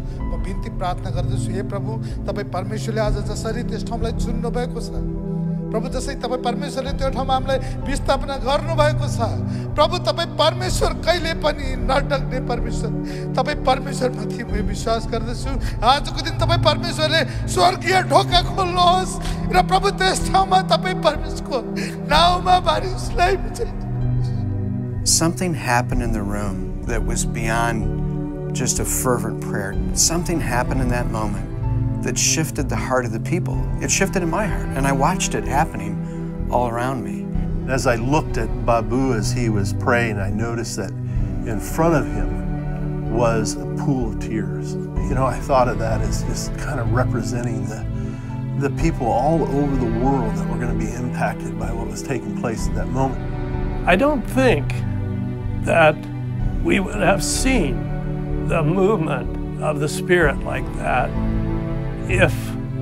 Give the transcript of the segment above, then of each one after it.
म बिन्ती प्रार्थना गर्दछु। हे प्रभु, तपाईँ परमेश्वरले आज जसरी त्यस ठाउँलाई चुन्नुभएको छ, प्रभु जसै तपाईँ परमेश्वरले त्यो ठाउँमा हामीलाई विस्थापना गर्नुभएको छ, प्रभु तपाईँ परमेश्वर कहिले पनि नडग्ने परमेश्वर, तपाईँ परमेश्वरमाथि म विश्वास गर्दछु। आजको दिन तपाईँ परमेश्वरले स्वर्गीय ढोका खोल्नुहोस् र प्रभु त्यस ठाउँमा तपाईँ परमेश्वरको नाउँमा मानिसलाई विजय। Something happened in the room that was beyond just a fervent prayer. Something happened in that moment that shifted the heart of the people. It shifted in my heart, and I watched it happening all around me. As I looked at Babu as he was praying, I noticed that in front of him was a pool of tears. You know, I thought of that as just kind of representing the people all over the world that were going to be impacted by what was taking place at that moment. I don't think that we would have seen the movement of the Spirit like that if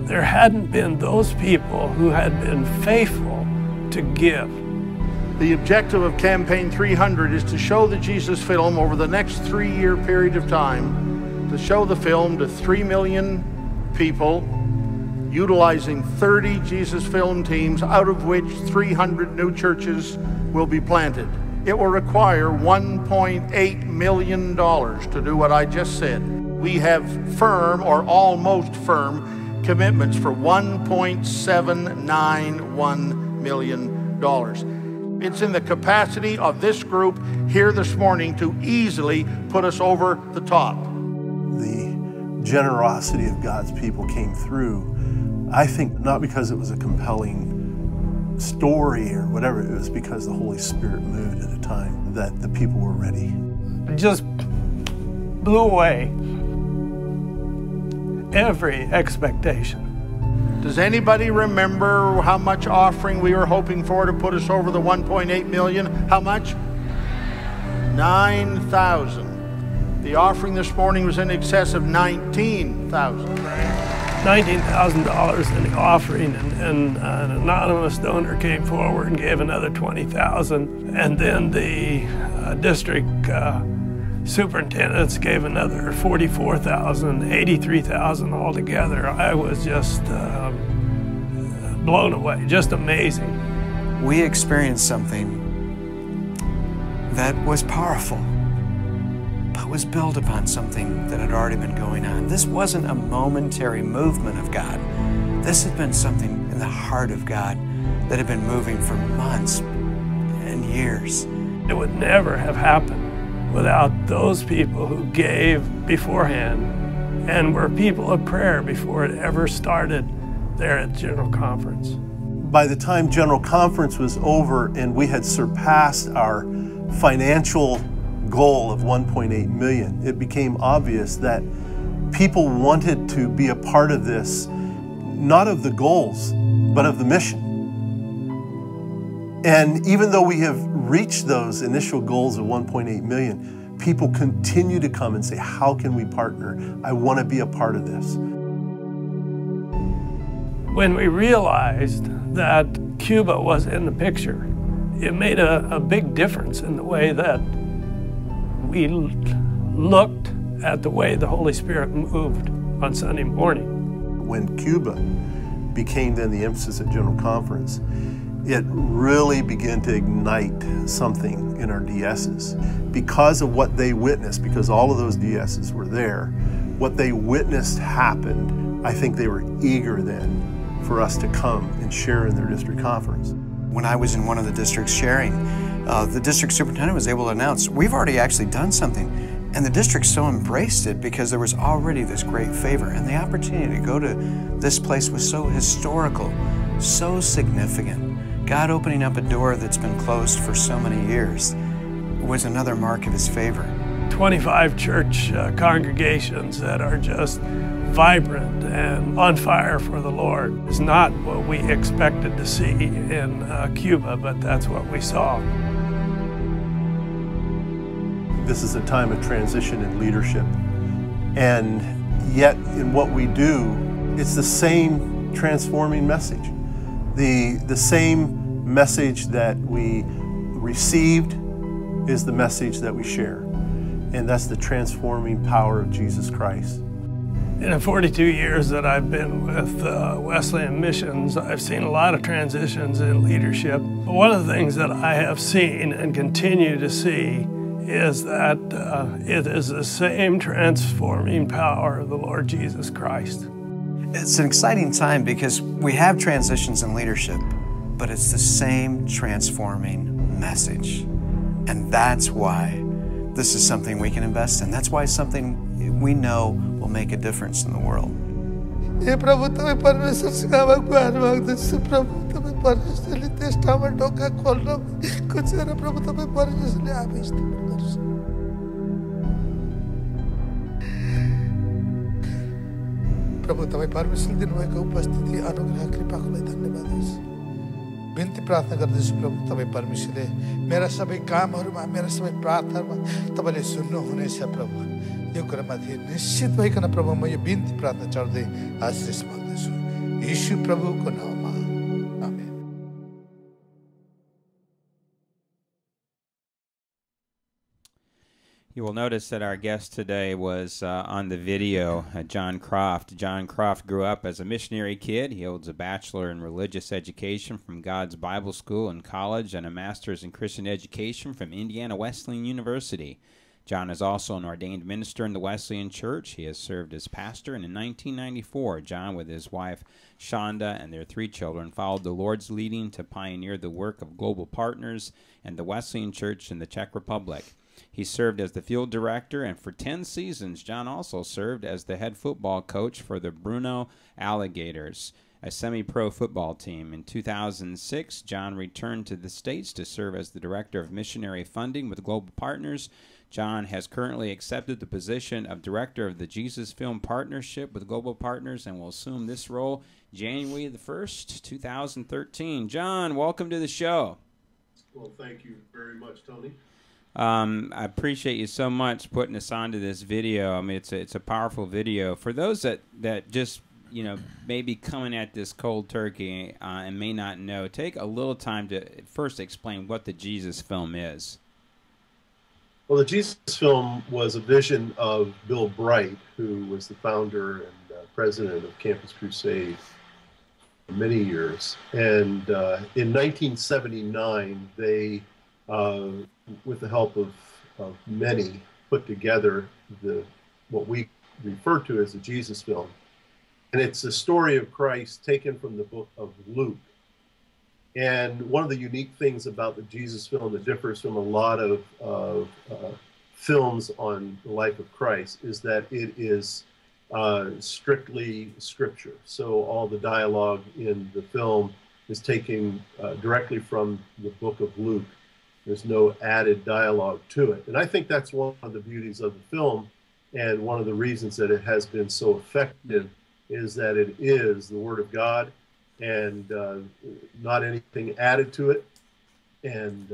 there hadn't been those people who had been faithful to give. The objective of Campaign 300 is to show the Jesus film over the next 3-year period of time, to show the film to 3 million people, utilizing 30 Jesus film teams, out of which 300 new churches will be planted. It will require $1.8 million to do what I just said. We have firm or almost firm commitments for $1.791 million. It's in the capacity of this group here this morning to easily put us over the top. The generosity of God's people came through, I think, not because it was a compelling story or whatever, it was because the Holy Spirit moved at a time that the people were ready. It just blew away every expectation. Does anybody remember how much offering we were hoping for to put us over the 1.8 million? How much? 9,000. The offering this morning was in excess of 19,000. $19,000 in the offering, and an anonymous donor came forward and gave another $20,000, and then the district superintendents gave another $44,000, $83,000 altogether. I was just blown away, just amazing. We experienced something that was powerful, but was built upon something that had already been going on. This wasn't a momentary movement of God. This had been something in the heart of God that had been moving for months and years. It would never have happened without those people who gave beforehand and were people of prayer before it ever started there at General Conference. By the time General Conference was over and we had surpassed our financial goal of 1.8 million, it became obvious that people wanted to be a part of this, not of the goals, but of the mission. And even though we have reached those initial goals of 1.8 million, people continue to come and say, how can we partner? I want to be a part of this. When we realized that Cuba was in the picture, it made a big difference in the way that we looked at the way the Holy Spirit moved on Sunday morning. When Cuba became then the emphasis at General Conference, it really began to ignite something in our DSs. Because of what they witnessed, because all of those DSs were there, what they witnessed happened, I think they were eager then for us to come and share in their district conference. When I was in one of the districts sharing, the district superintendent was able to announce, we've already actually done something. And the district so embraced it because there was already this great favor. And the opportunity to go to this place was so historical, so significant. God opening up a door that's been closed for so many years was another mark of His favor. 25 church congregations that are just vibrant and on fire for the Lord is not what we expected to see in Cuba, but that's what we saw. This is a time of transition in leadership, and yet in what we do, it's the same transforming message. The same message that we received is the message that we share, and that's the transforming power of Jesus Christ. In the 42 years that I've been with Wesleyan Missions, I've seen a lot of transitions in leadership. But one of the things that I have seen and continue to see is that it is the same transforming power of the Lord Jesus Christ. It's an exciting time because we have transitions in leadership, but it's the same transforming message. And that's why this is something we can invest in. That's why it's something we know will make a difference in the world. हे प्रभु तपाईं परमेश्वरसँग गुहार माग्दछु प्रभु तपाईं परमेश्वरले त्यस ठाउँमा ढोका खोल्नु खोजेर प्रभु तपाईं परमेश्वरले आफै स्थापना गर्नुहोस् प्रभु तपाईं परमेश्वरले दिनुभएको उपस्थिति अनुग्रह कृपाको लागि धन्यवाद होस् बिन्ती प्रार्थना गर्दछु प्रभु तपाईं परमेश्वरले मेरा सबै कामहरुमा मेरा सबै प्रार्थनामा तपाईले सुन्नुहुनेछ प्रभु यो कुरामाथि निश्चित भइकन प्रभु म यो बिन्ती प्रार्थना चढ्दै आशीष माग्दछु यीशु प्रभुको नाममा आमेन। You will notice that our guest today was on the video, John Croft. John Croft grew up as a missionary kid. He holds a bachelor in religious education from God's Bible School and College and a master's in Christian education from Indiana Wesleyan University. John is also an ordained minister in the Wesleyan Church. He has served as pastor, and in 1994, John, with his wife Shonda and their 3 children, followed the Lord's leading to pioneer the work of Global Partners and the Wesleyan Church in the Czech Republic. He served as the field director, and for 10 seasons, John also served as the head football coach for the Brno Alligators, a semi-pro football team. In 2006, John returned to the States to serve as the director of missionary funding with Global Partners. John has currently accepted the position of director of the Jesus Film Partnership with Global Partners and will assume this role January the 1st, 2013. John, welcome to the show. Well, thank you very much, Tony. I appreciate you so much putting us onto this video. I mean, it's a powerful video. For those that just, you know, maybe coming at this cold turkey and may not know, take a little time to first explain what the Jesus Film is. Well, the Jesus Film was a vision of Bill Bright, who was the founder and president of Campus Crusade for many years. And in 1979, they, with the help of many, put together what we refer to as the Jesus Film. And it's a story of Christ taken from the book of Luke. And one of the unique things about the Jesus Film that differs from a lot of films on the life of Christ is that it is strictly scripture. So all the dialogue in the film is taken directly from the book of Luke. There's no added dialogue to it. And I think that's one of the beauties of the film, and one of the reasons that it has been so effective is that it is the Word of God, and not anything added to it. And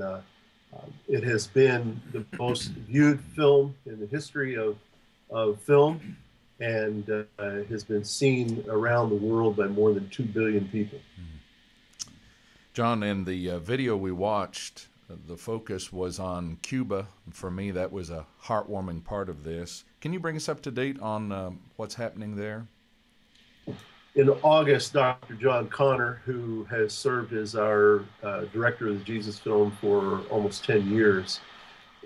it has been the most viewed film in the history of film, and has been seen around the world by more than 2 billion people. John, in the video we watched, the focus was on Cuba. For me, that was a heartwarming part of this. Can you bring us up to date on what's happening there? In August, Dr. John Connor, who has served as our director of the Jesus Film for almost 10 years,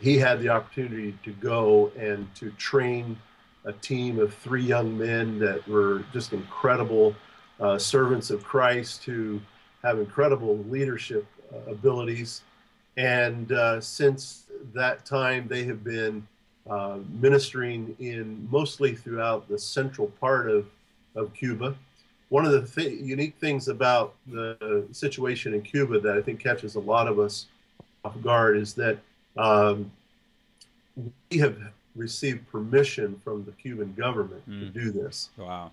he had the opportunity to go and to train a team of 3 young men that were just incredible servants of Christ who have incredible leadership abilities. And since that time, they have been ministering mostly throughout the central part of Cuba. One of the unique things about the situation in Cuba that I think catches a lot of us off guard is that we have received permission from the Cuban government to do this. Wow.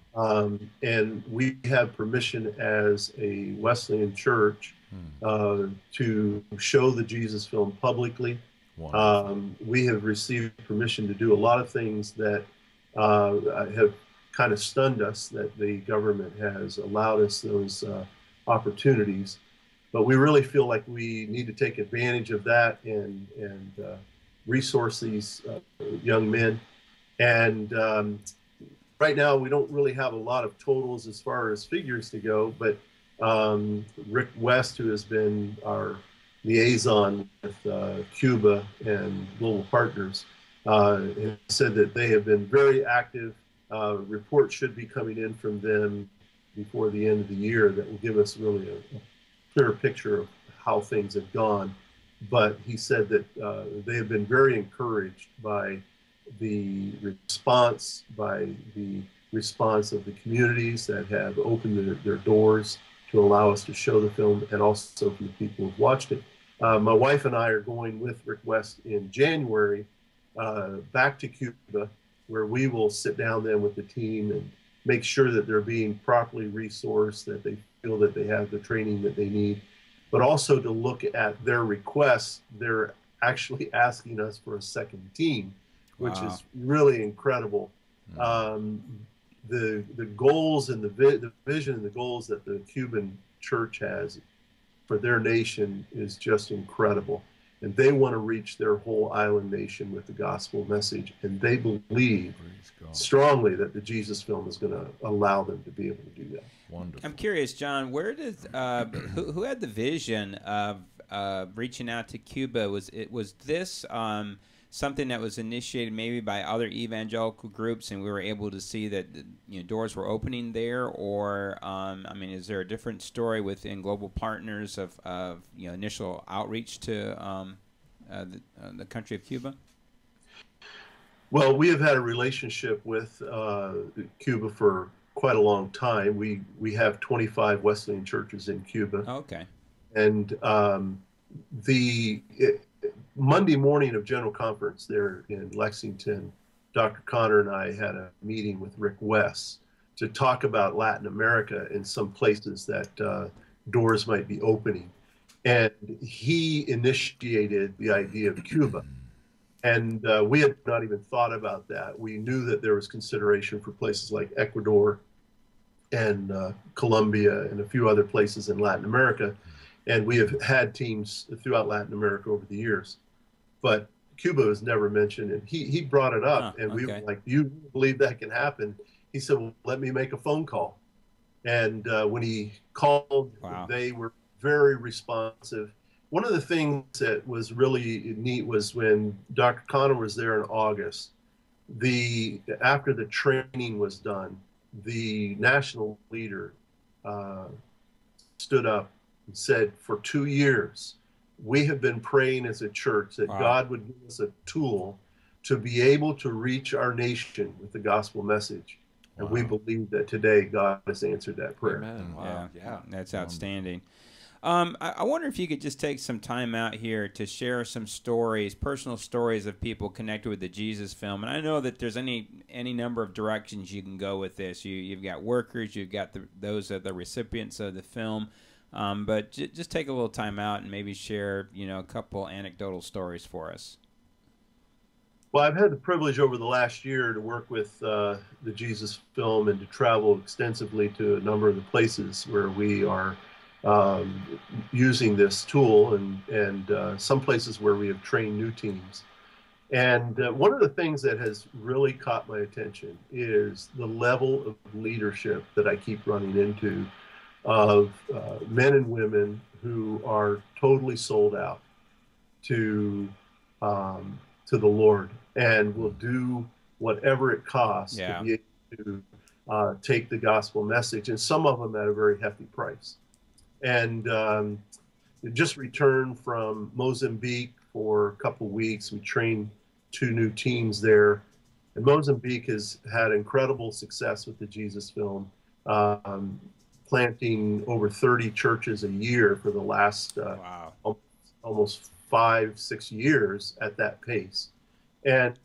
And we have permission as a Wesleyan church to show the Jesus Film publicly. We have received permission to do a lot of things that have kind of stunned us, that the government has allowed us those opportunities. But we really feel like we need to take advantage of that and resource these young men. And right now we don't really have a lot of totals as far as figures to go, but Rick West, who has been our liaison with Cuba and global partners, said that they have been very active. Reports should be coming in from them before the end of the year that will give us really a clear picture of how things have gone. But he said that they have been very encouraged by the response, of the communities that have opened their doors to allow us to show the film, and also for the people who've watched it. My wife and I are going with Rick West in January back to Cuba, where we will sit down then with the team and make sure that they're being properly resourced, that they feel that they have the training that they need, but also to look at their requests. They're actually asking us for a second team, which is really incredible. The goals and the vision and the goals that the Cuban church has for their nation is just incredible. And they want to reach their whole island nation with the gospel message. And they believe strongly that the Jesus film is going to allow them to be able to do that. Wonderful. I'm curious, John, where did who had the vision of reaching out to Cuba? Was this something that was initiated maybe by other evangelical groups, and we were able to see that doors were opening there, or I mean, is there a different story within Global Partners of initial outreach to the country of Cuba? Well, we have had a relationship with Cuba for quite a long time. We have 25 Wesleyan churches in Cuba. Okay. And Monday morning of General Conference there in Lexington, Dr. Connor and I had a meeting with Rick West to talk about Latin America and some places that doors might be opening. And he initiated the idea of Cuba. And we had not even thought about that. We knew that there was consideration for places like Ecuador and Colombia and a few other places in Latin America. And we have had teams throughout Latin America over the years. But Cuba was never mentioned. And he brought it up. And we were like, do you believe that can happen? He said, well, let me make a phone call. And when he called, they were very responsive. One of the things that was really neat was when Dr. Connor was there in August, after the training was done, the national leader stood up and said, for 2 years, we have been praying as a church that God would give us a tool to be able to reach our nation with the gospel message. And we believe that today God has answered that prayer. Amen. Wow. Yeah, that's outstanding. I wonder if you could just take some time out here to share some stories, personal stories of people connected with the Jesus film. And I know that there's any number of directions you can go with this. You've got workers, you've got those are the recipients of the film. But just take a little time out and maybe share, a couple anecdotal stories for us. Well, I've had the privilege over the last year to work with the Jesus film and to travel extensively to a number of the places where we are using this tool, and some places where we have trained new teams. And one of the things that has really caught my attention is the level of leadership that I keep running into of men and women who are totally sold out to the Lord and will do whatever it costs to be able to take the gospel message, and some of them at a very hefty price. And just returned from Mozambique for a couple of weeks. We trained 2 new teams there. And Mozambique has had incredible success with the Jesus film, planting over 30 churches a year for the last almost 5-6 years at that pace. And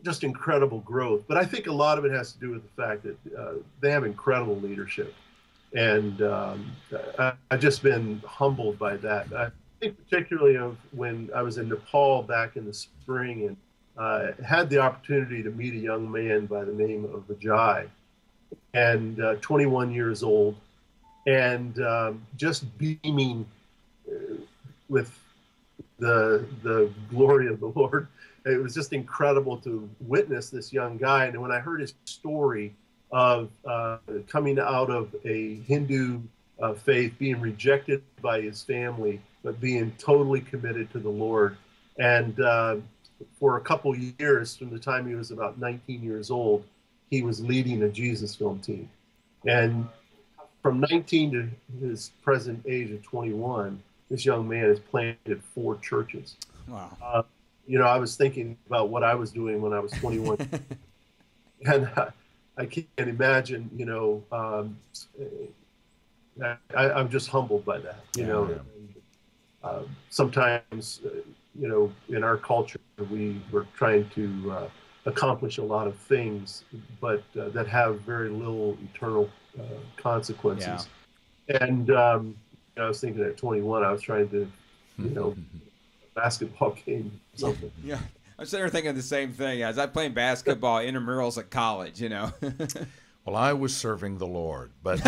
just incredible growth. But I think a lot of it has to do with the fact that they have incredible leadership. And I've just been humbled by that. I think particularly of when I was in Nepal back in the spring and had the opportunity to meet a young man by the name of Vijay, and 21 years old, and just beaming with the glory of the Lord. it was just incredible to witness this young guy. And when I heard his story of coming out of a Hindu faith, being rejected by his family, but being totally committed to the Lord. And for a couple years, from the time he was about 19 years old, he was leading a Jesus film team. And from 19 to his present age of 21, this young man has planted 4 churches. Wow. You know, I was thinking about what I was doing when I was 21. And I can't imagine, you know, I'm just humbled by that, you know. And, sometimes, you know, in our culture, we're trying to accomplish a lot of things, but that have very little eternal consequences. Yeah. And I was thinking at 21, I was trying to, you know, basketball game or something. Yeah. I'm sitting there thinking the same thing. As I playing basketball intramurals at college, you know. Well, I was serving the Lord, but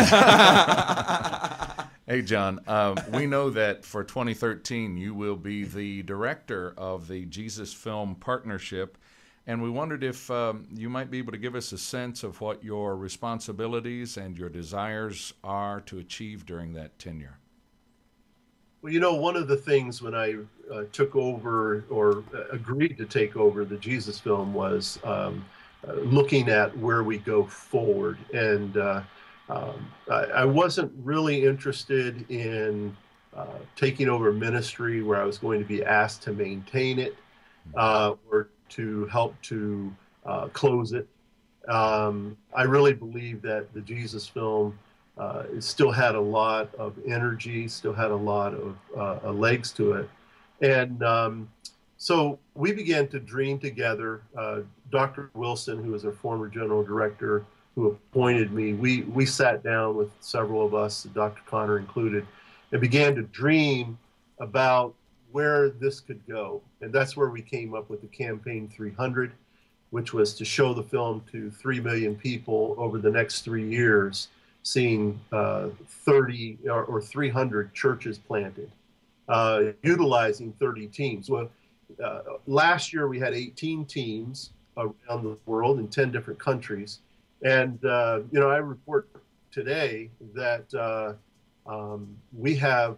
hey, John, we know that for 2013 you will be the director of the Jesus Film Partnership, and we wondered if you might be able to give us a sense of what your responsibilities and your desires are to achieve during that tenure. Well, you know, one of the things when I took over or agreed to take over the Jesus Film was looking at where we go forward. And I wasn't really interested in taking over ministry where I was going to be asked to maintain it or to help to close it. I really believe that the Jesus Film it still had a lot of energy, still had a lot of legs to it. And so we began to dream together. Dr. Wilson, who was our former general director, who appointed me, we sat down with several of us, Dr. Connor included, and began to dream about where this could go. And that's where we came up with the Campaign 300, which was to show the film to 3 million people over the next 3 years, seeing 30 or 300 churches planted, utilizing 30 teams. Well, last year we had 18 teams around the world in 10 different countries. And, you know, I report today that we have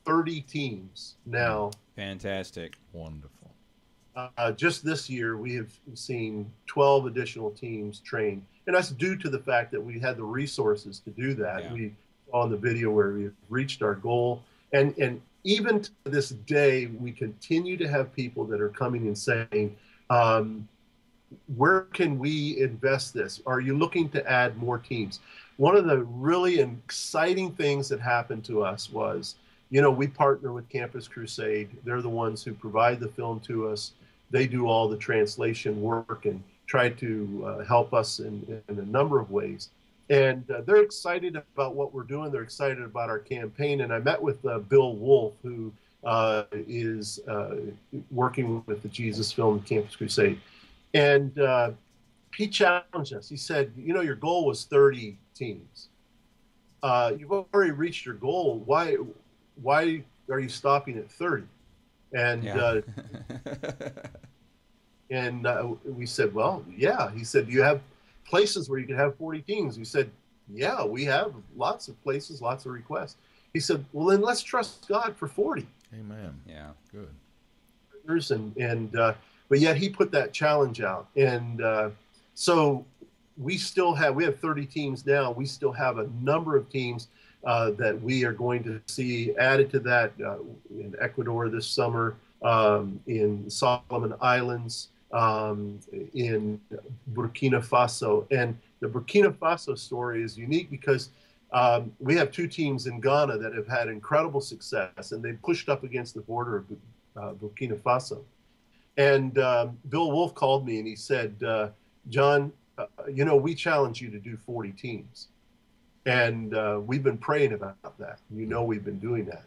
30 teams now. Fantastic. Wonderful. Just this year, we have seen 12 additional teams trained. And that's due to the fact that we had the resources to do that. Yeah. We saw in the video where we reached our goal. And even to this day, we continue to have people that are coming and saying, where can we invest this? Are you looking to add more teams? One of the really exciting things that happened to us was, you know, we partner with Campus Crusade. They're the ones who provide the film to us. They do all the translation work and try to help us in a number of ways. And they're excited about what we're doing. They're excited about our campaign. And I met with Bill Wolf, who is working with the Jesus Film Campus Crusade. And he challenged us. He said, you know, your goal was 30 teams. You've already reached your goal. Why are you stopping at 30? And yeah. And we said, well, yeah. He said, do you have places where you can have 40 teams? We said, yeah, we have lots of places, lots of requests. He said, well, then let's trust God for 40. Amen. Yeah, good. But yet he put that challenge out. And so we have 30 teams now. We still have a number of teams that we are going to see added to that in Ecuador this summer, in Solomon Islands, in Burkina Faso. And the Burkina Faso story is unique because we have 2 teams in Ghana that have had incredible success, and they've pushed up against the border of Burkina Faso. And Bill Wolf called me and he said, John, you know, we challenge you to do 40 teams. And we've been praying about that. You know, we've been doing that.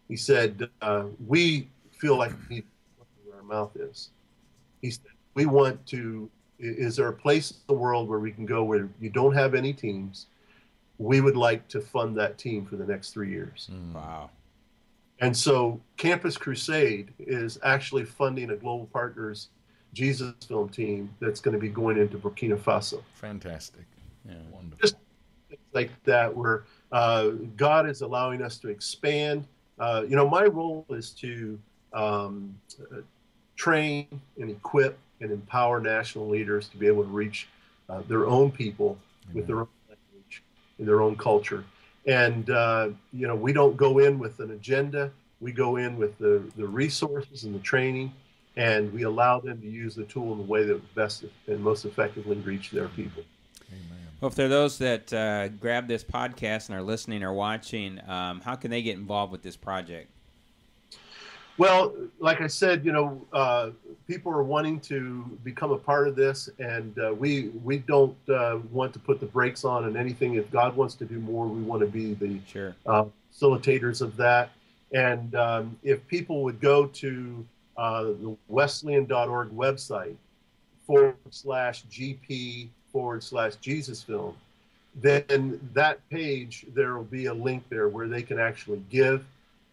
He said, we feel like we need to know where our mouth is. He said, we want to, is there a place in the world where we can go where you don't have any teams? We would like to fund that team for the next 3 years. Wow. And so Campus Crusade is actually funding a Global Partners Jesus Film team that's going to be going into Burkina Faso. Fantastic. Yeah, wonderful. Just things like that, where God is allowing us to expand. My role is to train and equip and empower national leaders to be able to reach their own people with their own language and their own culture. And, we don't go in with an agenda. We go in with the resources and the training, and we allow them to use the tool in the way that best and most effectively reach their people. Amen. Well, if there are those that grab this podcast and are listening or watching, how can they get involved with this project? Well, like I said, people are wanting to become a part of this, and we don't want to put the brakes on anything. If God wants to do more, we want to be the facilitators of that. And if people would go to the Wesleyan.org website /GP/JesusFilm, then that page, there will be a link there where they can actually give.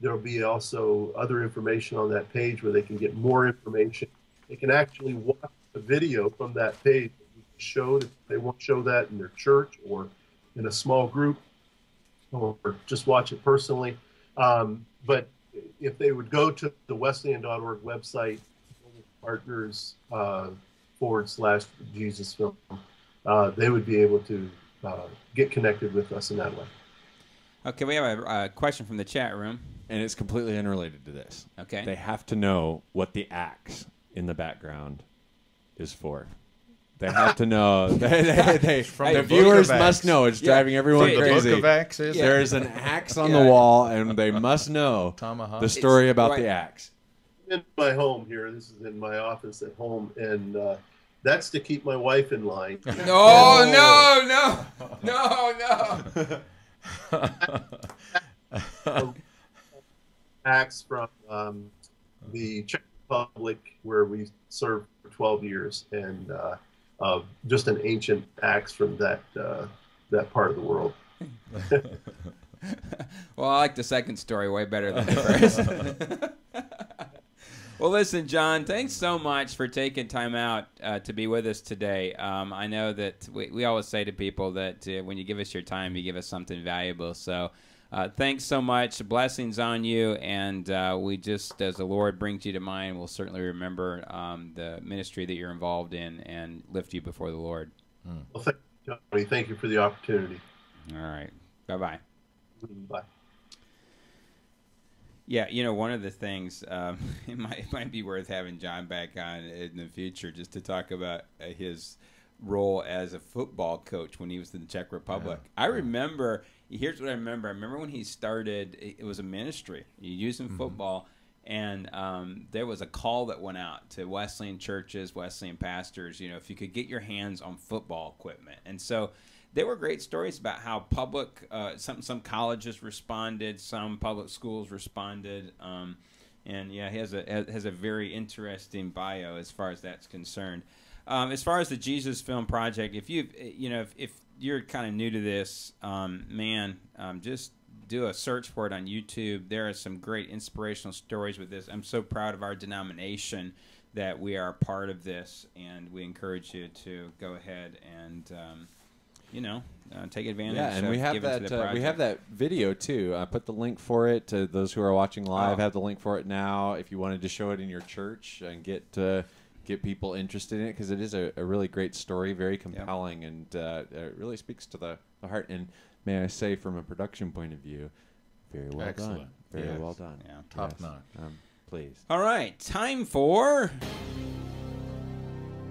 There will be also other information on that page where they can get more information. They can actually watch the video from that page that we showed if they won't show that in their church or in a small group, or just watch it personally. But if they would go to the Wesleyan.org website, partners /JesusFilm, they would be able to get connected with us in that way. Okay, we have a question from the chat room. And it's completely unrelated to this. Okay. They have to know what the axe in the background is for. They have to know. The viewers must know. It's driving everyone crazy. The book of axes. There's an axe on the wall, and they must know the story about the axe. In my home here, this is in my office at home, and that's to keep my wife in line. No. Axe from the Czech Republic, where we served for 12 years, and just an ancient axe from that part of the world. Well, I like the second story way better than the first. Well, listen, John, thanks so much for taking time out to be with us today. I know that we always say to people that when you give us your time, you give us something valuable. So thanks so much. Blessings on you. And we just, as the Lord brings you to mind, we'll certainly remember the ministry that you're involved in and lift you before the Lord. Well, thank you, Tony. Thank you for the opportunity. All right. Bye-bye. Bye. Yeah, one of the things, it might be worth having John back on in the future just to talk about his role as a football coach when he was in the Czech Republic. Yeah. I remember, here's what I remember. I remember when he started, it was a ministry. You used in football, and there was a call that went out to Wesleyan churches, Wesleyan pastors, if you could get your hands on football equipment. And so there were great stories about how public, some colleges responded, some public schools responded, and yeah, he has a very interesting bio as far as that's concerned. As far as the Jesus Film Project, if you're kind of new to this, just do a search for it on YouTube. There are some great inspirational stories with this. I'm so proud of our denomination that we are a part of this, and we encourage you to go ahead and take advantage. Yeah, and of we have giving to the project. we have that video too. I put the link for it to those who are watching live. Have the link for it now. If you wanted to show it in your church and get people interested in it, because it is a really great story, very compelling, and it really speaks to the heart. And may I say, from a production point of view, very well done. Very well done. Yeah, top notch. Please. All right, time for.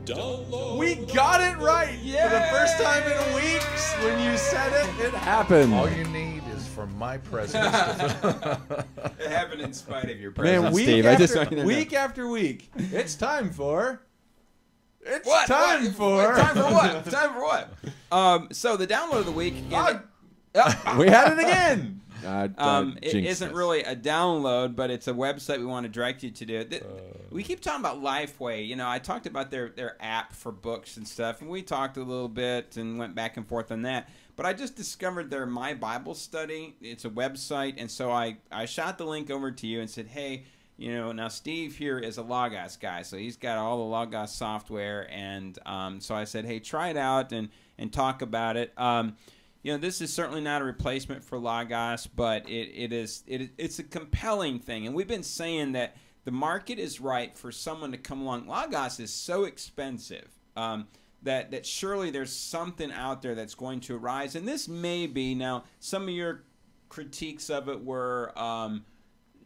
Download. We got it right. Yeah. For the first time in weeks, when you said it, it happened. All you need is for my presence. It happened in spite of your presence, Man, Steve. week after week, it's time for. It's what? time what? for. Time for what? Time for what? So the download of the week. We had it again. It isn't really a download, but it's a website we want to direct you to do. We keep talking about Lifeway. I talked about their app for books and stuff, and we talked a little bit and went back and forth on that. But I just discovered their My Bible Study. It's a website, and so I shot the link over to you and said, hey, you know, now Steve here is a Logos guy, so he's got all the Logos software, and so I said, hey, try it out and talk about it. You know, this is certainly not a replacement for Logos, but it's a compelling thing, and we've been saying that the market is right for someone to come along. Logos is so expensive that surely there's something out there that's going to arise, and this may be, now some of your critiques of it were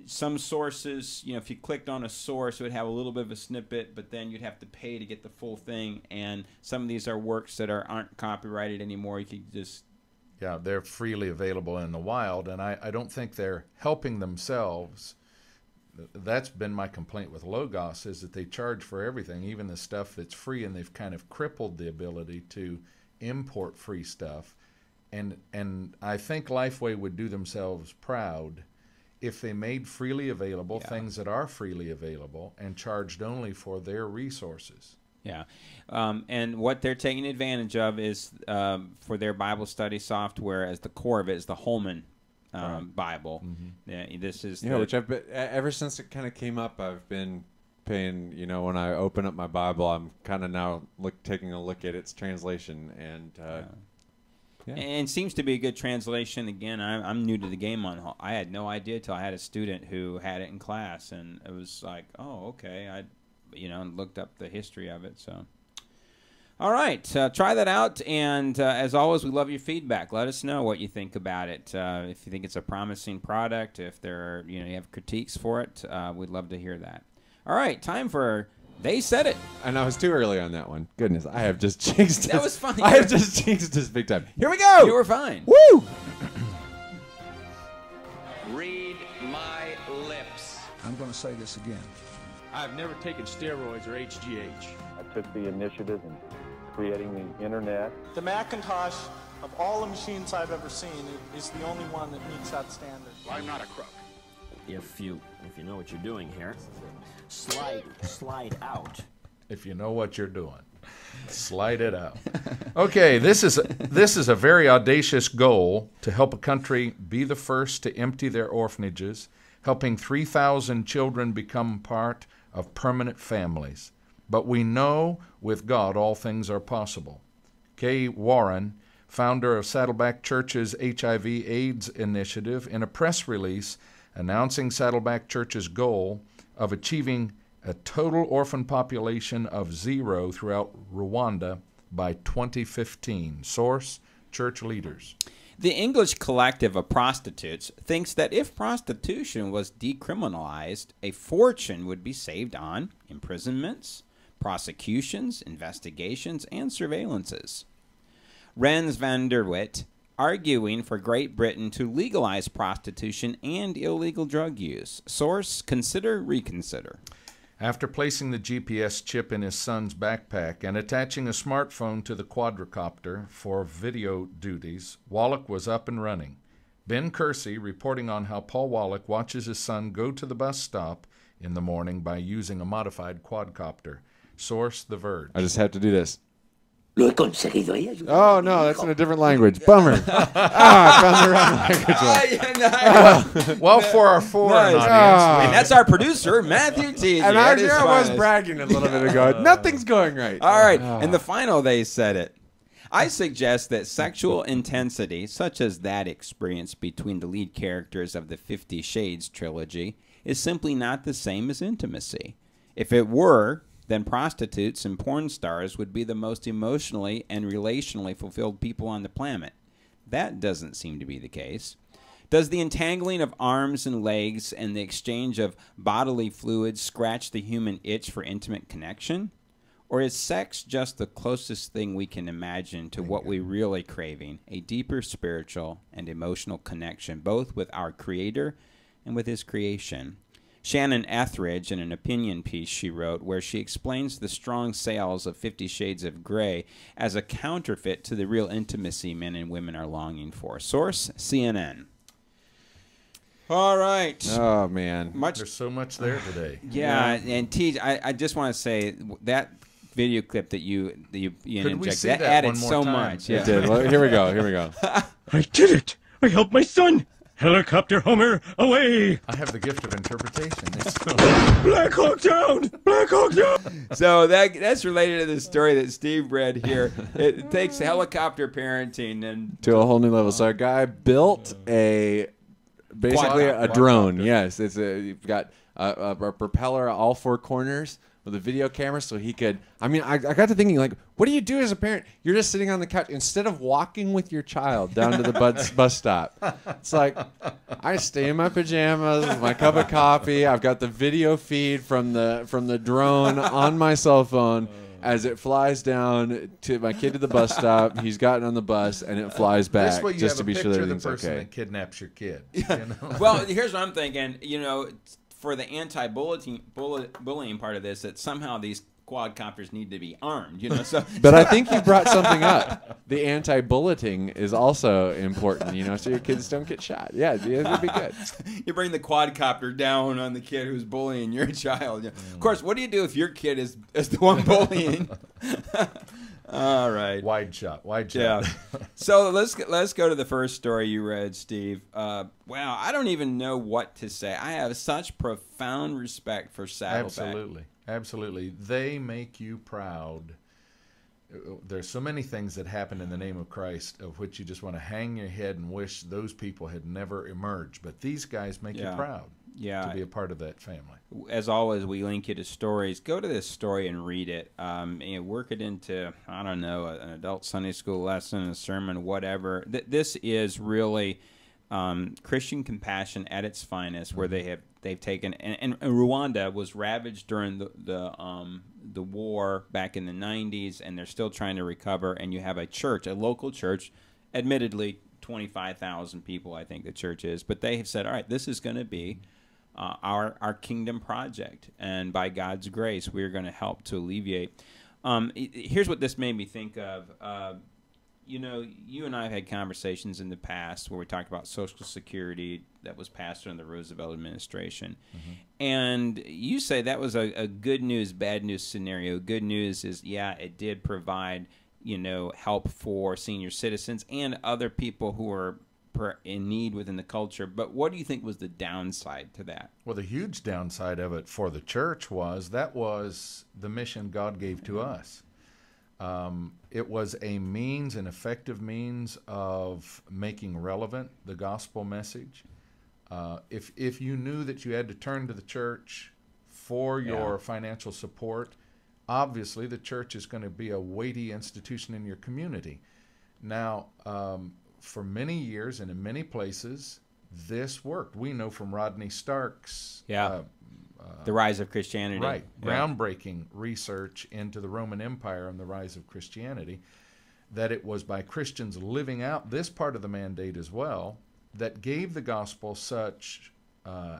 some sources, you know, if you clicked on a source, it would have a little bit of a snippet, but then you'd have to pay to get the full thing. And some of these are works that aren't copyrighted anymore. You could just... Yeah, they're freely available in the wild, and I don't think they're helping themselves. That's been my complaint with Logos, is that they charge for everything, even the stuff that's free, and they've kind of crippled the ability to import free stuff. And I think Lifeway would do themselves proud if they made freely available things that are freely available and charged only for their resources. Yeah. And what they're taking advantage of is for their Bible study software, as the core of it is the Holman Bible. Yeah, this is which I've been, ever since it kind of came up, I've been paying, you know, when I open up my Bible, I'm kind of now taking a look at its translation, and and seems to be a good translation. Again, I'm new to the game on. I had no idea until I had a student who had it in class, and it was like, oh, okay. I, you know, looked up the history of it. So, all right, try that out. And as always, we love your feedback. Let us know what you think about it. If you think it's a promising product, if there are, you know, you have critiques for it, we'd love to hear that. All right, time for They Said It. And I was too early on that one. Goodness, I have just jinxed That was funny. I have just jinxed this big time. Here we go. You were fine. Woo! Read my lips. I'm going to say this again. I've never taken steroids or HGH. I took the initiative in creating the internet. The Macintosh, of all the machines I've ever seen, is the only one that meets that standard. I'm not a crook. If you know what you're doing here, slide out. If you know what you're doing, slide it out. Okay, this is a very audacious goal to help a country be the first to empty their orphanages, helping 3,000 children become part of permanent families. But we know with God all things are possible. Kay Warren, founder of Saddleback Church's HIV/AIDS initiative, in a press release announcing Saddleback Church's goal of achieving a total orphan population of 0 throughout Rwanda by 2015. Source, church leaders. The English Collective of Prostitutes thinks that if prostitution was decriminalized, a fortune would be saved on imprisonments, prosecutions, investigations, and surveillances. Rens van der Wit, arguing for Great Britain to legalize prostitution and illegal drug use. Source, consider, reconsider. After placing the GPS chip in his son's backpack and attaching a smartphone to the quadricopter for video duties, Wallach was up and running. Ben Kersey reporting on how Paul Wallach watches his son go to the bus stop in the morning by using a modified quadcopter. Source, The Verge. I just have to do this. Oh, no, that's in a different language. Bummer. I found the wrong language. Well, for our foreign audience. And that's our producer, Matthew T. And I was bragging a little bit ago. Nothing's going right. All right. And the final, They Said It. I suggest that sexual intensity, such as that experienced between the lead characters of the 50 Shades trilogy, is simply not the same as intimacy. If it were, then prostitutes and porn stars would be the most emotionally and relationally fulfilled people on the planet. That doesn't seem to be the case. Does the entangling of arms and legs and the exchange of bodily fluids scratch the human itch for intimate connection? Or is sex just the closest thing we can imagine to what we're really craving, a deeper spiritual and emotional connection, both with our Creator and with His creation? Shannon Etheridge, in an opinion piece she wrote, where she explains the strong sales of 50 Shades of Grey as a counterfeit to the real intimacy men and women are longing for. Source, CNN. All right. Oh, man. There's so much there today. Yeah, and T, I just want to say that video clip that you we interjected. see That that added one more so time? much. It did. Well, here we go. Here we go. I did it! I helped my son! Helicopter Homer, away! I have the gift of interpretation. Black Hawk down! Black Hawk down! So that's related to the story that Steve read here. It takes helicopter parenting and To a whole new level. So a guy built basically a drone. Yes, you've got a propeller all four corners with a video camera, so he could. I mean, I got to thinking, like, what do you do as a parent? You're just sitting on the couch instead of walking with your child down to the bus stop. It's like I stay in my pajamas with my cup of coffee. I've got the video feed from the drone on my cell phone. As it flies down to my kid to the bus stop, he's gotten on the bus and it flies back This way you just have to a be sure picture that of the everything's person okay. that kidnaps your kid. You know? Well, here's what I'm thinking. You know, for the anti-bullying part of this, that somehow these quadcopters need to be armed. You know, so. But I think you brought something up. The anti-bulleting is also important. You know, so your kids don't get shot. Yeah, it'd be good. You bring the quadcopter down on the kid who's bullying your child. Of course, what do you do if your kid is the one bullying? All right. Wide shot. Yeah. So let's go to the first story you read, Steve. Wow, I don't even know what to say. I have such profound respect for Saddleback. Absolutely. They make you proud. There's so many things that happen in the name of Christ of which you just want to hang your head and wish those people had never emerged. But these guys make you proud to be a part of that family. As always, we link you to stories. Go to this story and read it. And work it into, I don't know, an adult Sunday school lesson, a sermon, whatever. This is really Christian compassion at its finest, where they've taken and Rwanda was ravaged during the war back in the 90s, and they're still trying to recover. And you have a local church, admittedly 25,000 people, I think the church is, but they have said, all right, this is going to be our kingdom project, and by God's grace, we're going to help to alleviate. Here's what this made me think of. You know, you and I have had conversations in the past where we talked about Social Security that was passed during the Roosevelt administration. Mm-hmm. And you say that was a good news, bad news scenario. Good news is, yeah, it did provide, help for senior citizens and other people who are in need within the culture. But what do you think was the downside to that? Well, the huge downside of it for the church was the mission God gave to us. It was an effective means of making relevant the gospel message. If you knew that you had to turn to the church for your financial support, obviously the church is going to be a weighty institution in your community. Now, for many years and in many places, this worked. We know from Rodney Stark's The Rise of Christianity. Right. Groundbreaking research into the Roman Empire and the rise of Christianity, that it was by Christians living out this part of the mandate as well that gave the gospel such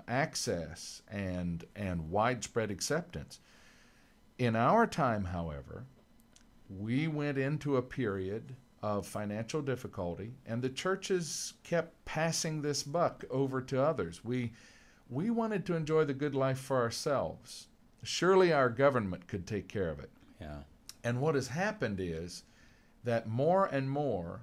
access and widespread acceptance. In our time, however, we went into a period of financial difficulty, and the churches kept passing this buck over to others. We wanted to enjoy the good life for ourselves. Surely our government could take care of it. Yeah. And what has happened is that more and more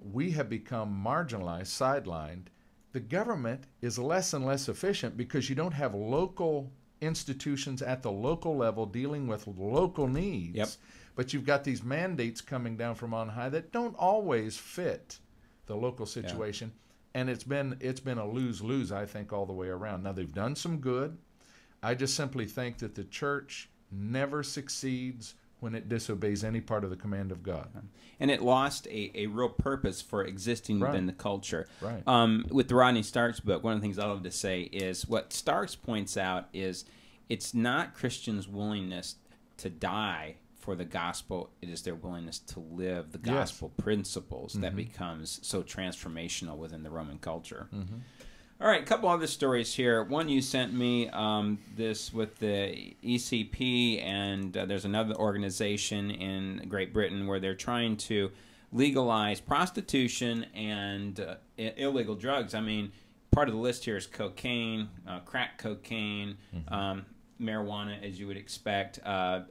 we have become marginalized, sidelined. The government is less and less efficient because you don't have local institutions at the local level dealing with local needs. Yep. But you've got these mandates coming down from on high that don't always fit the local situation. Yeah. And it's been a lose-lose, I think, all the way around. Now, they've done some good. I just simply think that the church never succeeds when it disobeys any part of the command of God. And it lost a real purpose for existing within the culture. Right. With the Rodney Starks book, one of the things I love to say is what Starks points out is it's not Christians' willingness to die for the gospel, it is their willingness to live the gospel principles that becomes so transformational within the Roman culture. Mm-hmm. All right, a couple other stories here. One you sent me, this with the ECP, and there's another organization in Great Britain where they're trying to legalize prostitution and illegal drugs. I mean, part of the list here is cocaine, crack cocaine, marijuana, as you would expect,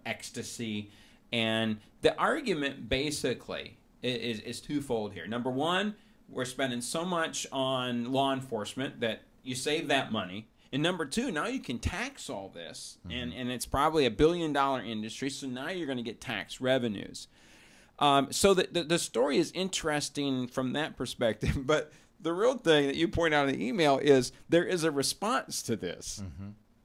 ecstasy. And the argument basically is twofold here. Number one, we're spending so much on law enforcement that you save that money. And number two, now you can tax all this, and it's probably $1 billion industry, so now you're going to get tax revenues. So the story is interesting from that perspective, but the real thing that you point out in the email is there is a response to this.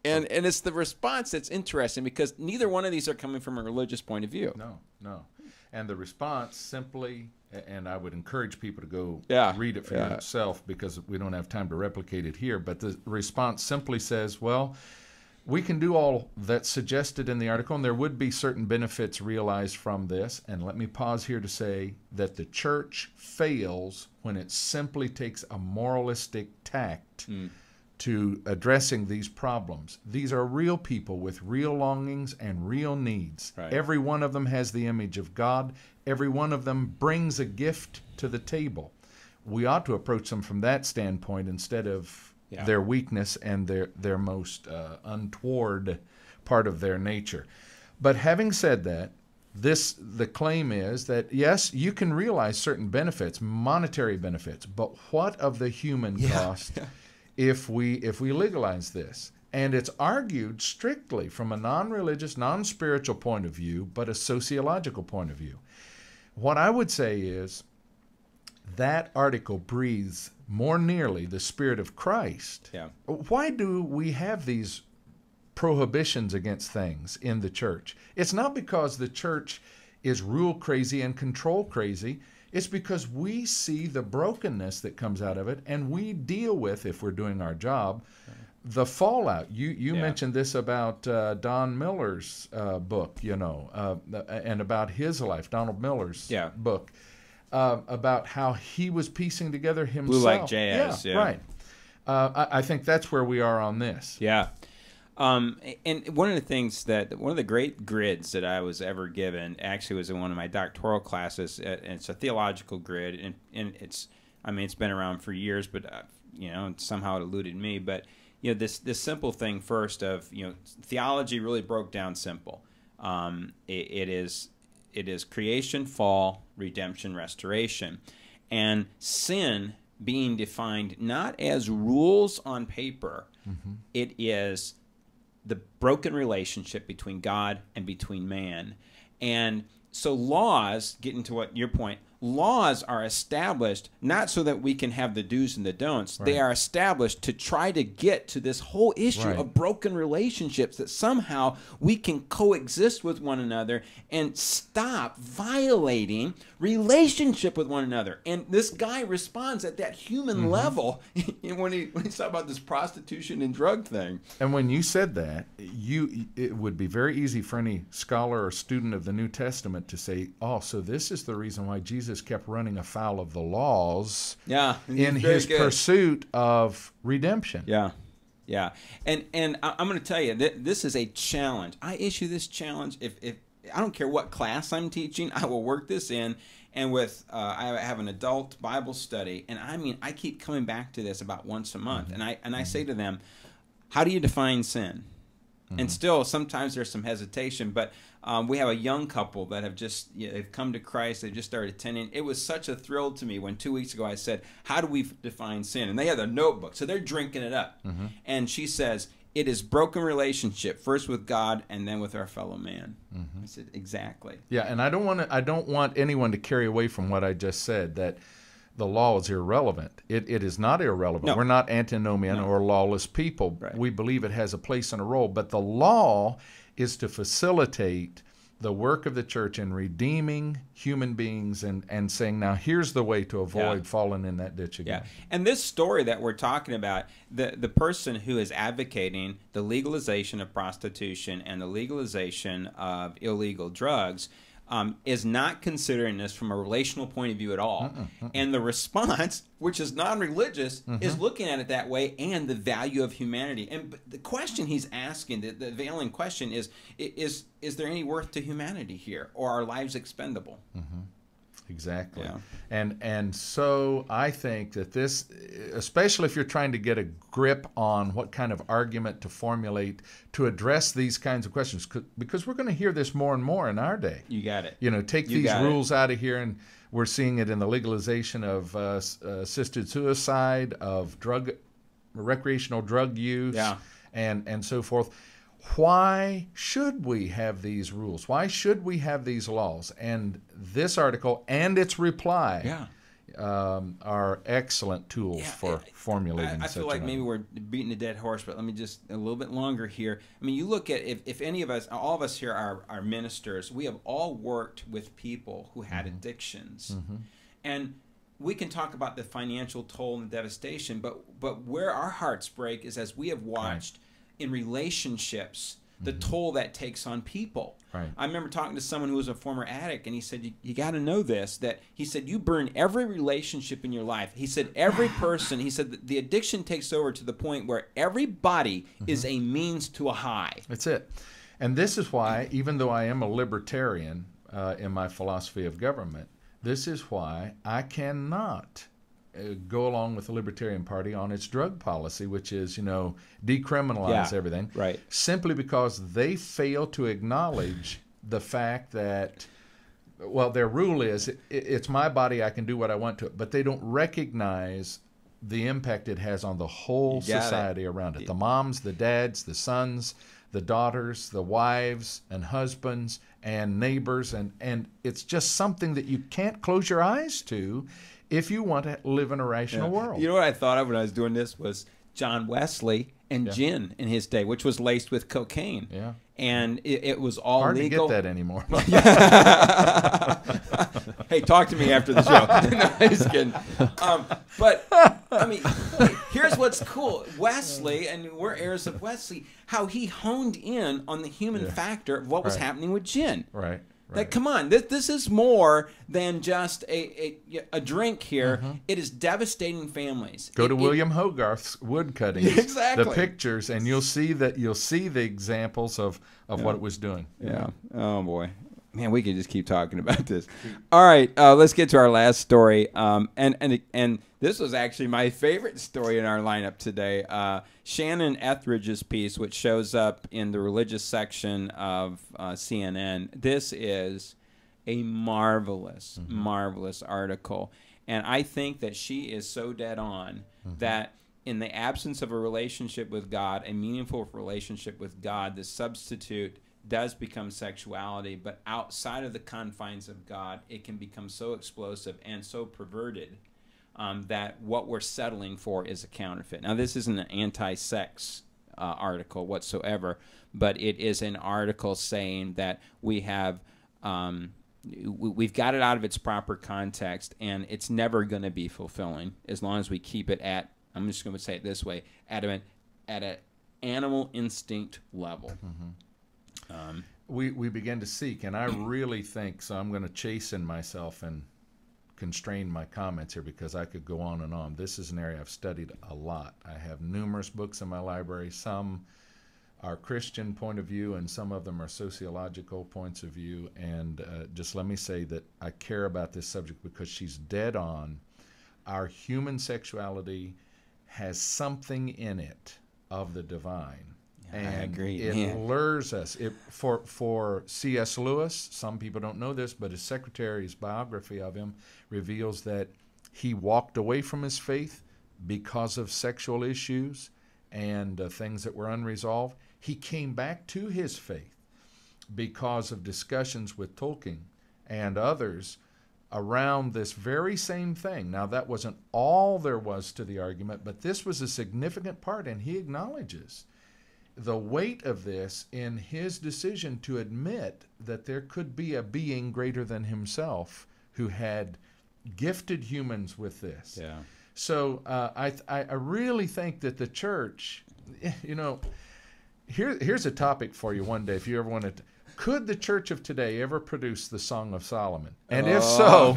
And it's the response that's interesting, because neither one of these are coming from a religious point of view. No. And the response simply, and I would encourage people to go read it for yourself, because we don't have time to replicate it here, but the response simply says, well, we can do all that's suggested in the article, and there would be certain benefits realized from this. And let me pause here to say that the church fails when it simply takes a moralistic tact to addressing these problems. These are real people with real longings and real needs. Right. Every one of them has the image of God. Every one of them brings a gift to the table. We ought to approach them from that standpoint instead of their weakness and their most untoward part of their nature. But having said that, the claim is that, yes, you can realize certain benefits, monetary benefits, but what of the human cost if we legalize this? And it's argued strictly from a non-religious, non-spiritual point of view, but a sociological point of view. What I would say is that article breathes more nearly the Spirit of Christ. Why do we have these prohibitions against things in the church? It's not because the church is rule crazy and control crazy. It's because we see the brokenness that comes out of it, and we deal with, if we're doing our job, the fallout. You mentioned this about Don Miller's book, and about his life, Donald Miller's book, about how he was piecing together himself. Blue Like Jazz. Right. I think that's where we are on this. And one of the things one of the great grids that I was ever given actually was in one of my doctoral classes. And it's a theological grid, and it's been around for years, but somehow it eluded me. But this simple thing first of theology really broke down simple. It is creation, fall, redemption, restoration, and sin being defined not as rules on paper. It is the broken relationship between God and between man. And so laws, getting to what your point, laws are established not so that we can have the do's and the don'ts. They are established to try to get to this whole issue of broken relationships, that somehow we can coexist with one another and stop violating relationship with one another. And this guy responds at that human level when he's talking about this prostitution and drug thing. And when you said that, it would be very easy for any scholar or student of the New Testament to say, oh, so this is the reason why Jesus kept running afoul of the laws in his pursuit of redemption. And I'm going to tell you, this is a challenge. I issue this challenge. If I don't care what class I'm teaching, I will work this in. And with I have an adult Bible study, and I keep coming back to this about once a month. And I say to them, how do you define sin? And still, sometimes there's some hesitation, but we have a young couple that have just they've come to Christ. They just started attending. It was such a thrill to me when 2 weeks ago I said, how do we define sin? And they have a notebook, so they're drinking it up. And she says, it is broken relationship, first with God and then with our fellow man. I said, exactly. Yeah, and I don't want anyone to carry away from what I just said, that the law is irrelevant. It is not irrelevant. No. We're not antinomian or lawless people. We believe it has a place and a role, but the law is to facilitate the work of the church in redeeming human beings and saying, now here's the way to avoid falling in that ditch again. And this story that we're talking about, the person who is advocating the legalization of prostitution and the legalization of illegal drugs is not considering this from a relational point of view at all. And the response, which is non-religious, is looking at it that way, and the value of humanity. And the question he's asking, the veiling question is there any worth to humanity here, or are lives expendable? Exactly. Yeah. And so I think that this, especially if you're trying to get a grip on what kind of argument to formulate to address these kinds of questions, because we're going to hear this more and more in our day. You got it. You know, take these rules out of here, and we're seeing it in the legalization of assisted suicide, of recreational drug use, and so forth. Why should we have these rules? Why should we have these laws? And this article and its reply are excellent tools for formulating. I feel like maybe we're beating a dead horse, but let me just a little bit longer here. I mean, you look at if any of us, all of us here are ministers. We have all worked with people who had addictions, and we can talk about the financial toll and the devastation, but where our hearts break is as we have watched in relationships the toll that takes on people. Right. I remember talking to someone who was a former addict, and he said, you got to know this, that he said, you burn every relationship in your life. He said, every person, he said, the addiction takes over to the point where everybody is a means to a high. That's it. And this is why, even though I am a libertarian in my philosophy of government, this is why I cannot go along with the Libertarian Party on its drug policy, which is, you know, decriminalize everything. Right. Simply because they fail to acknowledge the fact that, well, their rule is it's my body, I can do what I want to it, but they don't recognize the impact it has on the whole society around it. The moms, the dads, the sons, the daughters, the wives and husbands and neighbors, and it's just something that you can't close your eyes to if you want to live in a rational world. You know what I thought of when I was doing this was John Wesley and gin in his day, which was laced with cocaine. Yeah. And it was all hard legal. to get that anymore. Hey, talk to me after the show. No, just kidding. But, I mean, here's what's cool. Wesley, and we're heirs of Wesley, how he honed in on the human factor of what was happening with gin. Right. Like, come on, this is more than just a drink here. It is devastating families. Go to William Hogarth's woodcutting. Exactly. The pictures, and you'll see the examples of what it was doing. Yeah. Oh boy, man, we could just keep talking about this. All right, let's get to our last story. And this was actually my favorite story in our lineup today. Shannon Etheridge's piece, which shows up in the religious section of CNN. This is a marvelous, marvelous article. And I think that she is so dead on that in the absence of a relationship with God, a meaningful relationship with God, the substitute does become sexuality. But outside of the confines of God, it can become so explosive and so perverted that what we're settling for is a counterfeit. Now, this isn't an anti-sex article whatsoever, but it is an article saying that we have we've got it out of its proper context, and it's never going to be fulfilling as long as we keep it at, I'm just going to say it this way, at an animal instinct level. We begin to seek, and I really think, so I'm going to chasten myself and constrain my comments here because I could go on and on. This is an area I've studied a lot. I have numerous books in my library. Some are Christian point of view, and some of them are sociological points of view. And just let me say that I care about this subject because she's dead on. Our human sexuality has something in it of the divine. And I agree. It lures us. For C.S. Lewis, some people don't know this, but his secretary's biography of him reveals that he walked away from his faith because of sexual issues and things that were unresolved. He came back to his faith because of discussions with Tolkien and others around this very same thing. Now, that wasn't all there was to the argument, but this was a significant part, and he acknowledges the weight of this in his decision to admit that there could be a being greater than himself who had gifted humans with this. Yeah. So I really think that the church, you know, here's a topic for you one day if you ever wanted to. Could the church of today ever produce the Song of Solomon? And if so,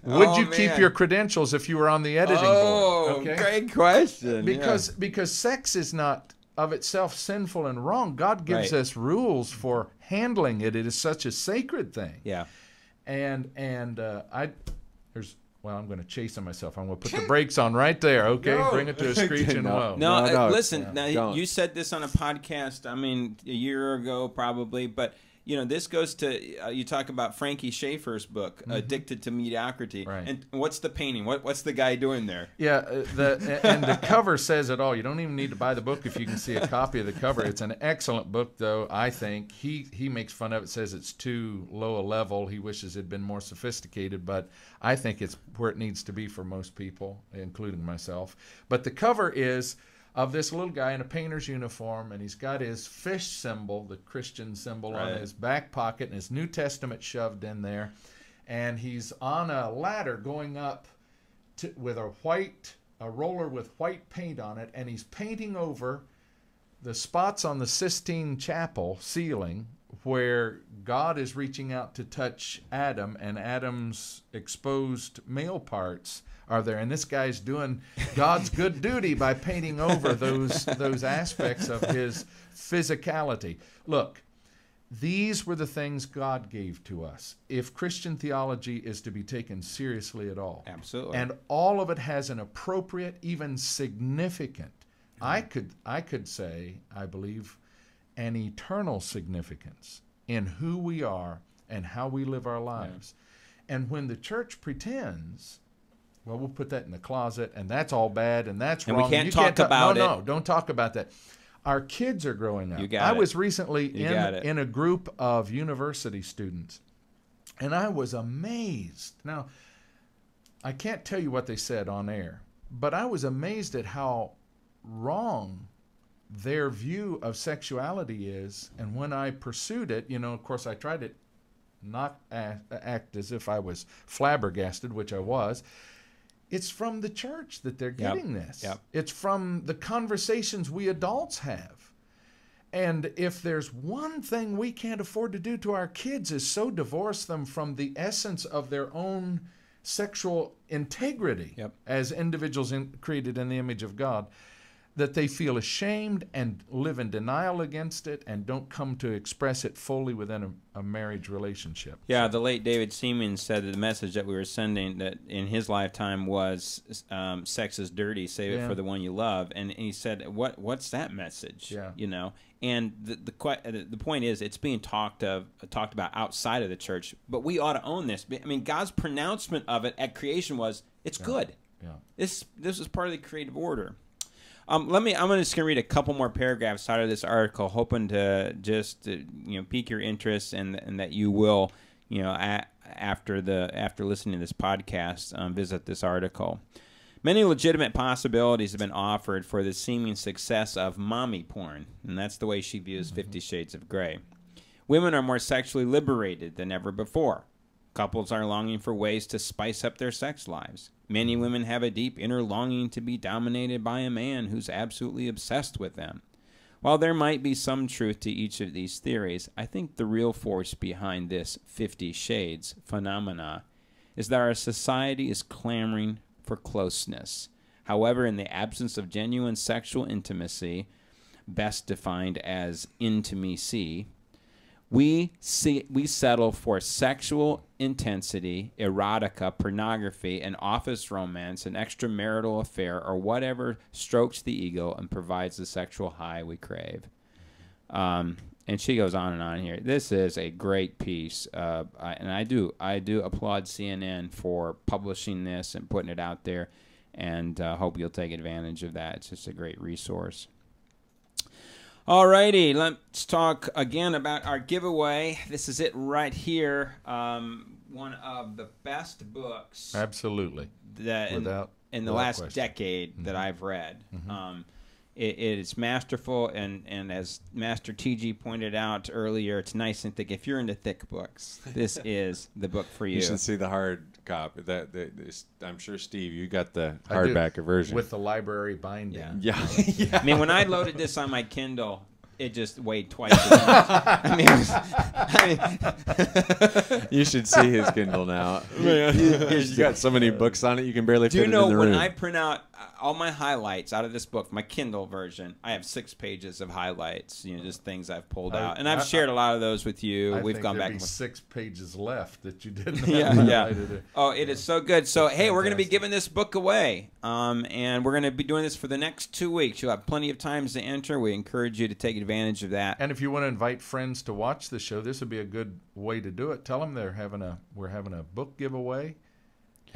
would you keep your credentials if you were on the editing board? Okay? Great question. Because sex is not of itself sinful and wrong. God gives us rules for handling it. It is such a sacred thing. Yeah. And well, I'm going to chase on myself. I'm going to put the brakes on right there. Okay, bring it to a screeching low. No, listen. Now, you said this on a podcast. I mean, a year ago probably, but you know, this goes to you talk about Frankie Schaeffer's book, "Addicted to Mediocrity." Right. And what's the painting? What's the guy doing there? Yeah, and the cover says it all. You don't even need to buy the book if you can see a copy of the cover. It's an excellent book, though. I think he makes fun of it, says it's too low a level. He wishes it'd been more sophisticated, but I think it's where it needs to be for most people, including myself. But the cover is of this little guy in a painter's uniform, and he's got his fish symbol, the Christian symbol, on his back pocket, and his New Testament shoved in there. And he's on a ladder going up with a roller with white paint on it, and he's painting over the spots on the Sistine Chapel ceiling where God is reaching out to touch Adam, and Adam's exposed male parts are there, and this guy's doing God's good duty by painting over those aspects of his physicality. Look, these were the things God gave to us. If Christian theology is to be taken seriously at all, absolutely, and all of it has an appropriate, even significant, I could say, I believe, an eternal significance in who we are and how we live our lives. And when the church pretends, well, we'll put that in the closet, and that's all bad, and that's wrong. And we can't talk about it. No, don't talk about that. Our kids are growing up. I was recently in a group of university students, and I was amazed. Now, I can't tell you what they said on air, but I was amazed at how wrong their view of sexuality is. And when I pursued it, you know, of course, I tried to not act as if I was flabbergasted, which I was. It's from the church that they're getting this. It's from the conversations we adults have. And if there's one thing we can't afford to do to our kids is so divorce them from the essence of their own sexual integrity as individuals created in the image of God, that they feel ashamed and live in denial against it and don't come to express it fully within a marriage relationship. Yeah, the late David Seaman said that the message that we were sending that in his lifetime was sex is dirty, save it for the one you love. And he said, what's that message? Yeah. You know? And the point is, it's being talked about outside of the church, but we ought to own this. I mean, God's pronouncement of it at creation was, it's good. Yeah. This is part of the creative order. I'm just gonna read a couple more paragraphs out of this article, hoping to just pique your interest and that you will, after listening to this podcast, visit this article. Many legitimate possibilities have been offered for the seeming success of mommy porn, and that's the way she views 50 Shades of Grey. Women are more sexually liberated than ever before. Couples are longing for ways to spice up their sex lives. Many women have a deep inner longing to be dominated by a man who's absolutely obsessed with them. While there might be some truth to each of these theories, I think the real force behind this 50 Shades phenomena is that our society is clamoring for closeness. However, in the absence of genuine sexual intimacy, best defined as intimacy, we settle for sexual intensity, erotica, pornography, an office romance, an extramarital affair, or whatever strokes the ego and provides the sexual high we crave. And she goes on and on here. This is a great piece, and I do applaud CNN for publishing this and putting it out there, and hope you'll take advantage of that. It's just a great resource. Alrighty, let's talk again about our giveaway. This is it right here. One of the best books, absolutely, that in the last decade that I've read. It is masterful, and as Master TG pointed out earlier, it's nice and thick. If you're into thick books, this is the book for you. You should see the hard copy. I'm sure, Steve, you got the hardback version with the library binding. Yeah. I mean, when I loaded this on my Kindle, it just weighed twice as much. You should see his Kindle now. You got so many books on it, you can barely fit it in the room. When I print out all my highlights out of this book, my Kindle version, I have 6 pages of highlights, just things I've pulled out. And I've shared a lot of those with you. We've gone back and forth. 6 pages left that you didn't yeah. highlighted. Oh, it is so good. So, hey, we're going to be giving this book away. And we're going to be doing this for the next 2 weeks. You'll have plenty of times to enter. We encourage you to take advantage of that. And if you want to invite friends to watch the show, this would be a good way to do it. Tell them we're having a book giveaway.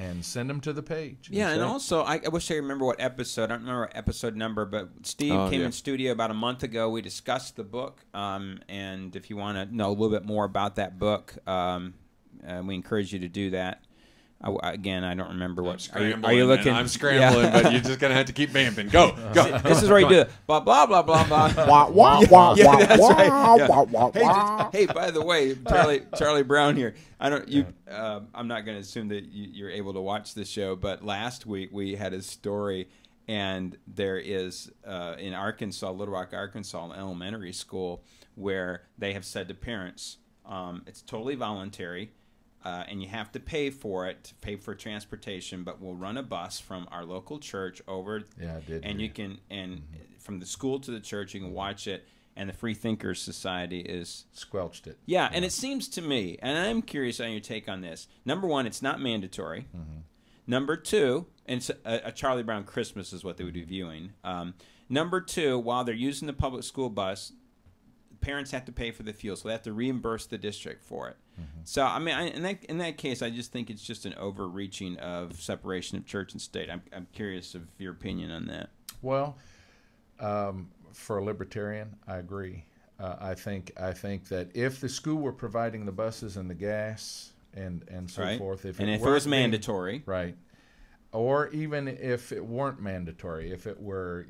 And send them to the page. Yeah, and also, I wish I remember what episode. I don't remember what episode number, but Steve came in studio about a month ago. We discussed the book, and if you want to know a little bit more about that book, we encourage you to do that. Again, I don't remember what. Are you looking? I'm scrambling, but you're just gonna have to keep vamping. Go. This is where you do it. Blah blah blah blah blah. Yeah, that's right. Yeah. Hey, by the way, Charlie Brown here. I'm not going to assume that you're able to watch the show, but last week we had a story, and there is in Arkansas, Little Rock, Arkansas, an elementary school where they have said to parents, it's totally voluntary. And you have to pay for it, pay for transportation, but we'll run a bus from our local church over. Yeah, I did. And you can, from the school to the church, you can watch it. And the Free Thinkers Society is squelched it. Yeah, and it seems to me, and I'm curious on your take on this. Number one, it's not mandatory. Number two, and it's a Charlie Brown Christmas is what they would be viewing. Number two, while they're using the public school bus, parents have to pay for the fuel, so they have to reimburse the district for it. So, I mean, in that case, I just think it's just an overreaching of separation of church and state. I'm curious of your opinion on that. Well, for a libertarian, I agree. I think that if the school were providing the buses and the gas and so forth, if it was mandatory, right, or even if it weren't mandatory, if it were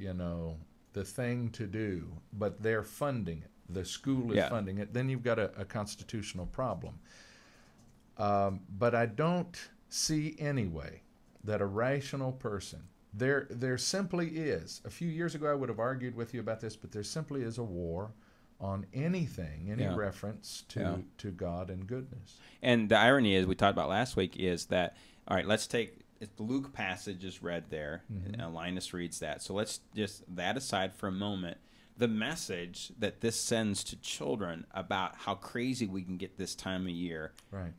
the thing to do, but they're funding it. The school is funding it, then you've got a constitutional problem. But I don't see anyway that a rational person, there simply is. A few years ago I would have argued with you about this, but there simply is a war on anything, any reference to God and goodness. And the irony is, we talked about last week, is that, all right, let's take, if the Luke passage is read there, and Linus reads that, so let's just that aside for a moment. The message that this sends to children about how crazy we can get this time of year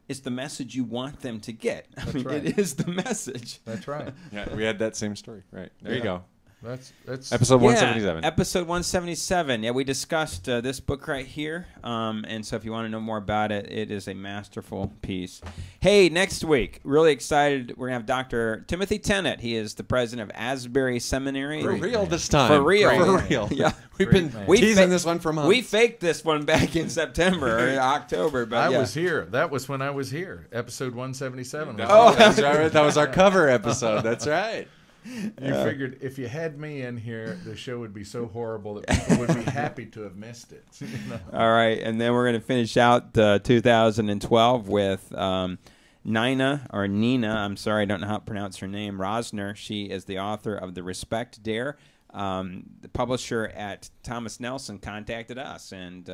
is the message you want them to get. I mean, it is the message. That's right. Yeah, we had that same story. Right. There you go. That's episode 177. Episode 177. Yeah, we discussed this book right here. And so if you want to know more about it, it is a masterful piece. Hey, next week, really excited. We're going to have Dr. Timothy Tennant. He is the president of Asbury Seminary. For real this time. For real. For real. Yeah. We've been teasing this one for months. We faked this one back in September or October. But I was here. That was when I was here. Episode 177. That's right. That was our cover episode. That's right. You figured if you had me in here, the show would be so horrible that people would be happy to have missed it. All right, and then we're going to finish out 2012 with Nina, I'm sorry, I don't know how to pronounce her name, Rosner. She is the author of The Respect Dare. The publisher at Thomas Nelson contacted us and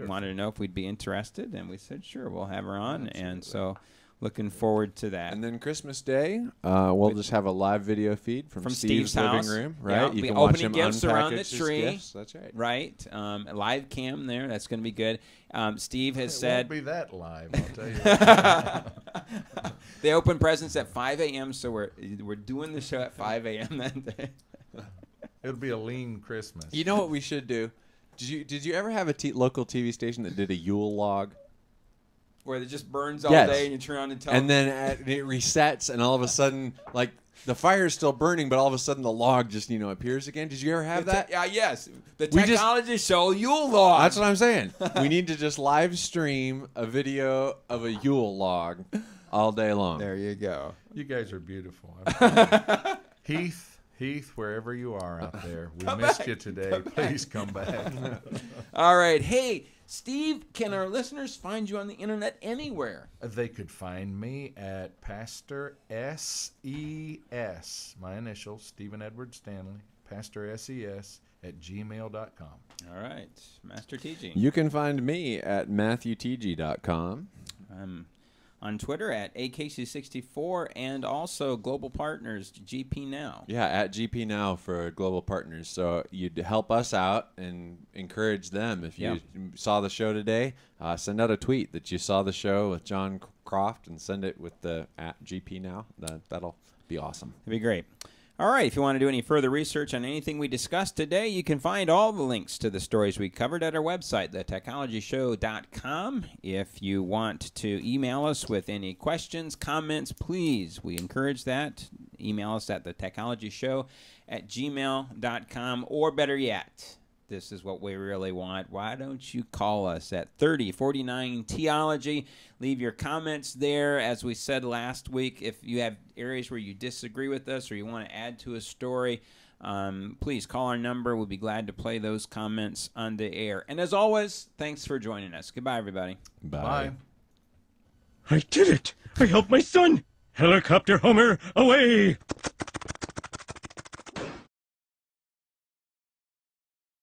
wanted to know if we'd be interested, and we said, sure, we'll have her on. Absolutely. And so looking forward to that. And then Christmas Day, we'll just have a live video feed from Steve's living room, right? Yeah, you can watch him gifts around the tree. Gifts. That's right. Right. A live cam there. That's going to be good. Steve has said... It won't be that live, I'll tell you. They open presents at 5 a.m., so we're doing the show at 5 a.m. that day. It'll be a lean Christmas. You know what we should do? Did you ever have a local TV station that did a Yule log? Where it just burns all day and you turn on and tell and then it resets, and all of a sudden, like, the fire is still burning, but all of a sudden the log just, appears again. Did you ever have that? Yes. The technologists show Yule log. That's what I'm saying. We need to just live stream a video of a Yule log all day long. There you go. You guys are beautiful. Heath, wherever you are out there, we missed you today. Please come back. All right. Hey, Steve, can our listeners find you on the internet anywhere? They could find me at Pastor SES, my initials, Stephen Edward Stanley, Pastor SES at gmail.com. All right. Master TG. You can find me at MatthewTG.com. I'm on Twitter at AKC64, and also Global Partners, GPNow. Yeah, at GPNow for Global Partners. So you'd help us out and encourage them. If you saw the show today, send out a tweet that you saw the show with John Croft and send it with the at GPNow. That'll be awesome. That'd be great. All right, if you want to do any further research on anything we discussed today, you can find all the links to the stories we covered at our website, thetechnologyshow.com. If you want to email us with any questions, comments, please, we encourage that. Email us at thetechnologyshow@gmail.com, or better yet, this is what we really want. Why don't you call us at 3049-TEOLOGY? Leave your comments there. As we said last week, if you have areas where you disagree with us or you want to add to a story, please call our number. We'll be glad to play those comments on the air. And as always, thanks for joining us. Goodbye, everybody. Bye. I did it! I helped my son! Helicopter Homer, away!